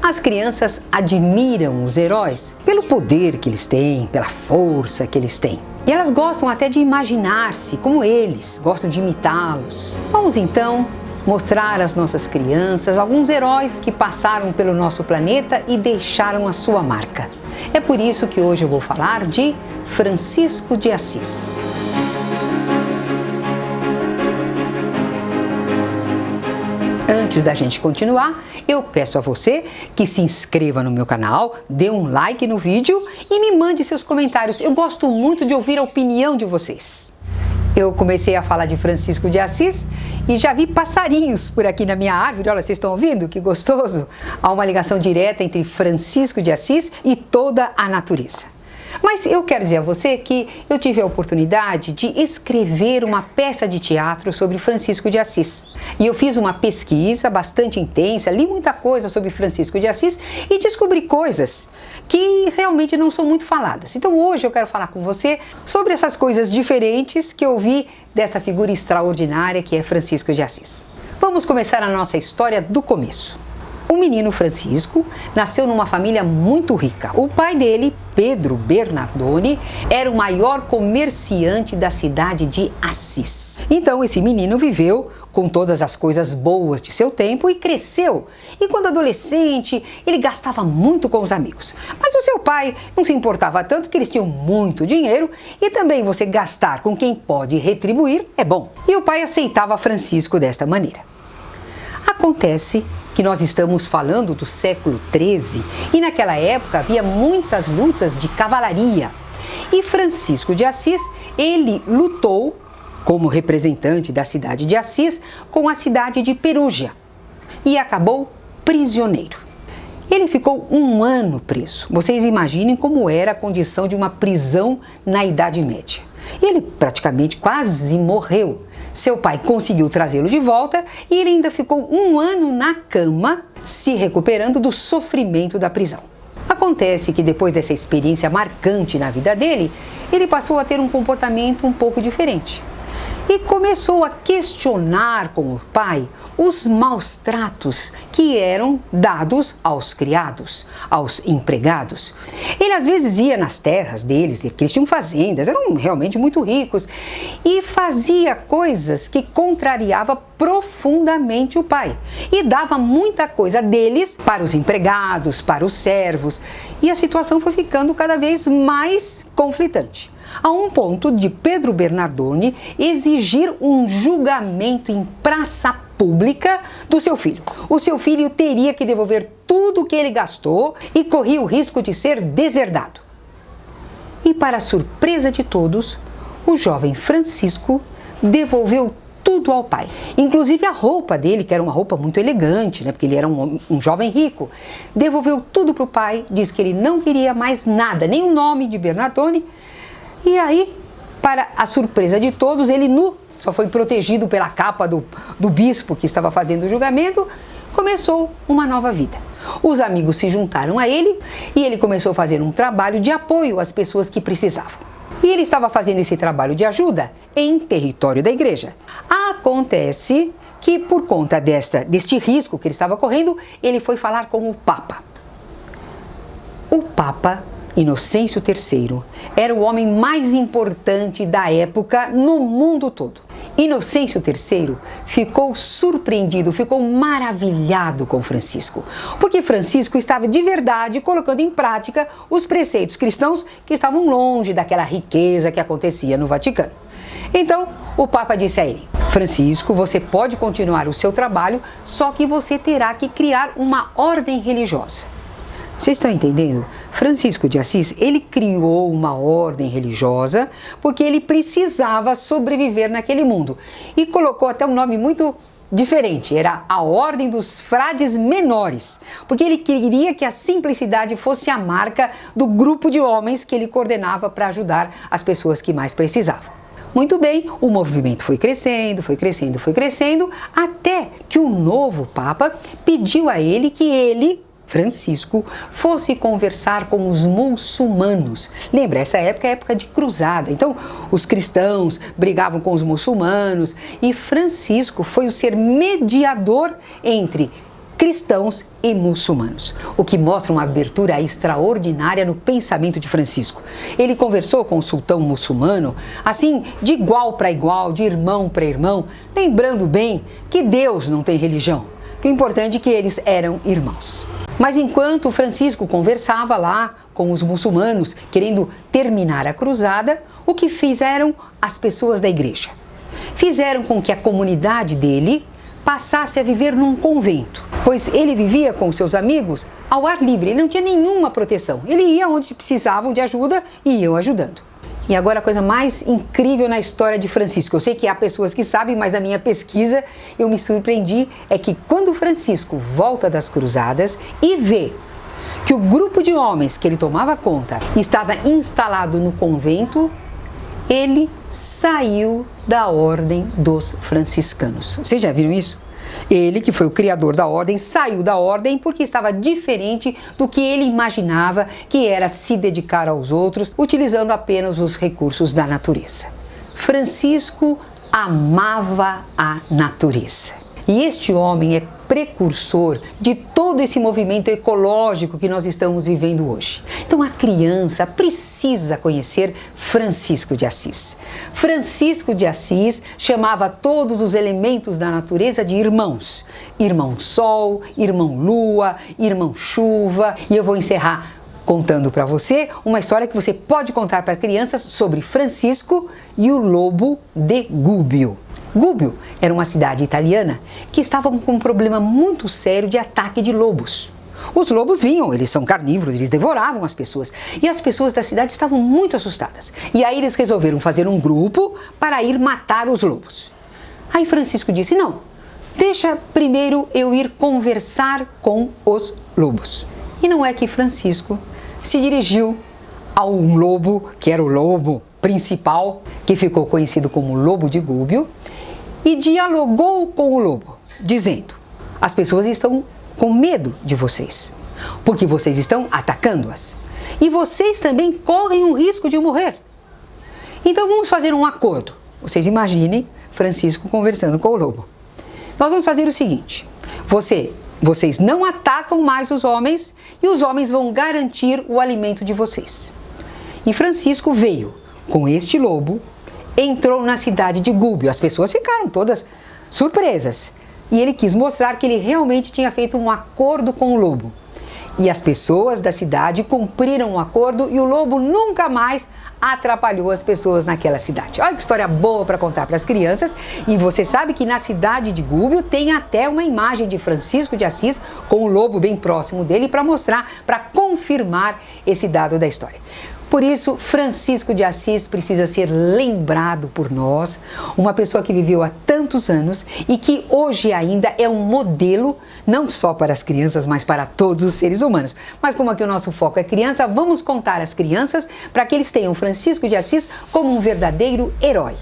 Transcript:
As crianças admiram os heróis pelo poder que eles têm, pela força que eles têm. E elas gostam até de imaginar-se como eles, gostam de imitá-los. Vamos então mostrar às nossas crianças alguns heróis que passaram pelo nosso planeta e deixaram a sua marca. É por isso que hoje eu vou falar de Francisco de Assis. Antes da gente continuar, eu peço a você que se inscreva no meu canal, dê um like no vídeo e me mande seus comentários. Eu gosto muito de ouvir a opinião de vocês. Eu comecei a falar de Francisco de Assis e já vi passarinhos por aqui na minha árvore. Olha, vocês estão ouvindo? Que gostoso! Há uma ligação direta entre Francisco de Assis e toda a natureza. Mas eu quero dizer a você que eu tive a oportunidade de escrever uma peça de teatro sobre Francisco de Assis. E eu fiz uma pesquisa bastante intensa, li muita coisa sobre Francisco de Assis e descobri coisas que realmente não são muito faladas. Então hoje eu quero falar com você sobre essas coisas diferentes que eu vi dessa figura extraordinária que é Francisco de Assis. Vamos começar a nossa história do começo. O menino Francisco nasceu numa família muito rica. O pai dele, Pedro Bernardoni, era o maior comerciante da cidade de Assis. Então esse menino viveu com todas as coisas boas de seu tempo e cresceu. E quando adolescente, ele gastava muito com os amigos. Mas o seu pai não se importava tanto que eles tinham muito dinheiro e também você gastar com quem pode retribuir é bom. E o pai aceitava Francisco desta maneira. Acontece que nós estamos falando do século XIII e naquela época havia muitas lutas de cavalaria. E Francisco de Assis, ele lutou como representante da cidade de Assis com a cidade de Perugia e acabou prisioneiro. Ele ficou 1 ano preso. Vocês imaginem como era a condição de uma prisão na Idade Média. Ele praticamente quase morreu. Seu pai conseguiu trazê-lo de volta e ele ainda ficou 1 ano na cama, se recuperando do sofrimento da prisão. Acontece que depois dessa experiência marcante na vida dele, ele passou a ter um comportamento um pouco diferente. E começou a questionar com o pai os maus tratos que eram dados aos criados, aos empregados. Ele às vezes ia nas terras deles, que eles tinham fazendas, eram realmente muito ricos, e fazia coisas que contrariava profundamente o pai. E dava muita coisa deles para os empregados, para os servos, e a situação foi ficando cada vez mais conflitante. A um ponto de Pedro Bernardoni exigir um julgamento em praça pública do seu filho. O seu filho teria que devolver tudo o que ele gastou e corria o risco de ser deserdado. E para a surpresa de todos, o jovem Francisco devolveu tudo ao pai, inclusive a roupa dele, que era uma roupa muito elegante, porque ele era um jovem rico. Devolveu tudo para o pai, disse que ele não queria mais nada, nem o nome de Bernardoni. E aí, para a surpresa de todos, ele nu, só foi protegido pela capa do bispo que estava fazendo o julgamento, começou uma nova vida. Os amigos se juntaram a ele e ele começou a fazer um trabalho de apoio às pessoas que precisavam. E ele estava fazendo esse trabalho de ajuda em território da igreja. Acontece que, por conta deste risco que ele estava correndo, ele foi falar com o Papa. O Papa Inocêncio III era o homem mais importante da época no mundo todo. Inocêncio III ficou surpreendido, ficou maravilhado com Francisco, porque Francisco estava de verdade colocando em prática os preceitos cristãos que estavam longe daquela riqueza que acontecia no Vaticano. Então, o Papa disse a ele: Francisco, você pode continuar o seu trabalho, só que você terá que criar uma ordem religiosa. Vocês estão entendendo? Francisco de Assis, ele criou uma ordem religiosa porque ele precisava sobreviver naquele mundo. E colocou até um nome muito diferente, era a Ordem dos Frades Menores, porque ele queria que a simplicidade fosse a marca do grupo de homens que ele coordenava para ajudar as pessoas que mais precisavam. Muito bem, o movimento foi crescendo, até que o novo Papa pediu a ele que ele, Francisco, fosse conversar com os muçulmanos. Lembra, essa época é a época de cruzada, então os cristãos brigavam com os muçulmanos e Francisco foi o ser mediador entre cristãos e muçulmanos, o que mostra uma abertura extraordinária no pensamento de Francisco. Ele conversou com o sultão muçulmano, assim, de igual para igual, de irmão para irmão, lembrando bem que Deus não tem religião, que o importante é que eles eram irmãos. Mas enquanto Francisco conversava lá com os muçulmanos, querendo terminar a cruzada, o que fizeram as pessoas da igreja? Fizeram com que a comunidade dele passasse a viver num convento, pois ele vivia com seus amigos ao ar livre, ele não tinha nenhuma proteção, ele ia onde precisavam de ajuda e iam ajudando. E agora a coisa mais incrível na história de Francisco, eu sei que há pessoas que sabem, mas na minha pesquisa eu me surpreendi, é que quando Francisco volta das cruzadas e vê que o grupo de homens que ele tomava conta estava instalado no convento, ele saiu da ordem dos franciscanos. Vocês já viram isso? Ele, que foi o criador da ordem, saiu da ordem porque estava diferente do que ele imaginava, que era se dedicar aos outros, utilizando apenas os recursos da natureza. Francisco amava a natureza. E este homem é precursor de todo esse movimento ecológico que nós estamos vivendo hoje. Então a criança precisa conhecer Francisco de Assis. Francisco de Assis chamava todos os elementos da natureza de irmãos. Irmão Sol, Irmão Lua, Irmão Chuva. E eu vou encerrar contando para você uma história que você pode contar para crianças sobre Francisco e o lobo de Gubbio. Gubbio era uma cidade italiana que estava com um problema muito sério de ataque de lobos. Os lobos vinham, eles são carnívoros, eles devoravam as pessoas. E as pessoas da cidade estavam muito assustadas. E aí eles resolveram fazer um grupo para ir matar os lobos. Aí Francisco disse, não, deixa primeiro eu ir conversar com os lobos. E não é que Francisco se dirigiu a um lobo, que era o lobo principal, que ficou conhecido como Lobo de Gubbio, e dialogou com o lobo, dizendo, as pessoas estão com medo de vocês, porque vocês estão atacando-as, e vocês também correm o risco de morrer. Então vamos fazer um acordo. Vocês imaginem Francisco conversando com o lobo. Nós vamos fazer o seguinte, vocês não atacam mais os homens e os homens vão garantir o alimento de vocês. E Francisco veio com este lobo, entrou na cidade de Gubbio. As pessoas ficaram todas surpresas. E ele quis mostrar que ele realmente tinha feito um acordo com o lobo. E as pessoas da cidade cumpriram o acordo e o lobo nunca mais atrapalhou as pessoas naquela cidade. Olha que história boa para contar para as crianças. E você sabe que na cidade de Gubbio tem até uma imagem de Francisco de Assis com o lobo bem próximo dele para mostrar, para confirmar esse dado da história. Por isso, Francisco de Assis precisa ser lembrado por nós, uma pessoa que viveu há tantos anos e que hoje ainda é um modelo, não só para as crianças, mas para todos os seres humanos. Mas como aqui o nosso foco é criança, vamos contar às crianças para que eles tenham Francisco de Assis como um verdadeiro herói.